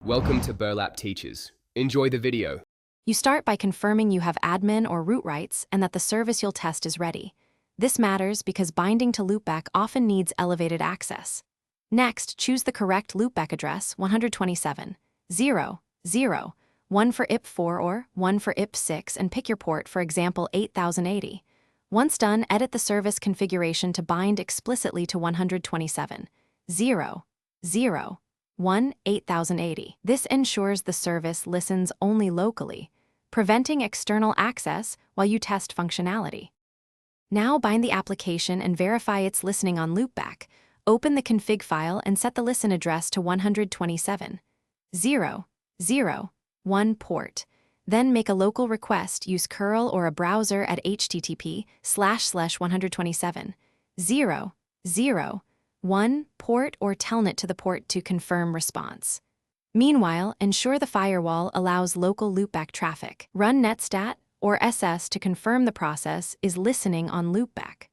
Welcome to Burlap Teachers. Enjoy the video. You start by confirming you have admin or root rights and that the service you'll test is ready. This matters because binding to loopback often needs elevated access. Next, choose the correct loopback address 127.0.0, one for IPv4 or one for IPv6, and pick your port, for example 8080. Once done, edit the service configuration to bind explicitly to 127.0.0.1.8080. This ensures the service listens only locally, preventing external access while you test functionality. Now bind the application and verify it's listening on loopback. Open the config file and set the listen address to 127.0.0.1 port. Then make a local request, use curl or a browser at http://127.0.0.1 port or telnet to the port to confirm response. Meanwhile, ensure the firewall allows local loopback traffic. Run netstat or ss to confirm the process is listening on loopback.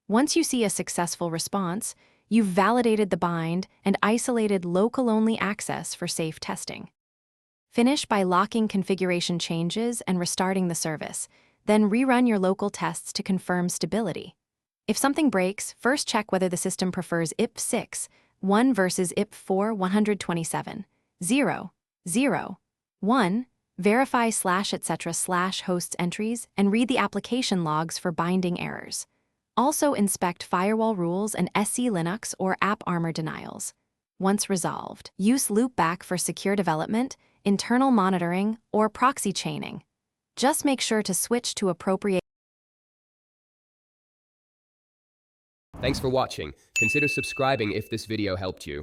Once you see a successful response, you've validated the bind and isolated local-only access for safe testing. Finish by locking configuration changes and restarting the service, then rerun your local tests to confirm stability. If something breaks, first check whether the system prefers IPv6 1 versus IPv4 127.0.0.1. Verify /etc/hosts entries and read the application logs for binding errors. Also inspect firewall rules and SE Linux or AppArmor denials. Once resolved, use loopback for secure development, internal monitoring, or proxy chaining. Just make sure to switch to appropriate. Thanks for watching. Consider subscribing if this video helped you.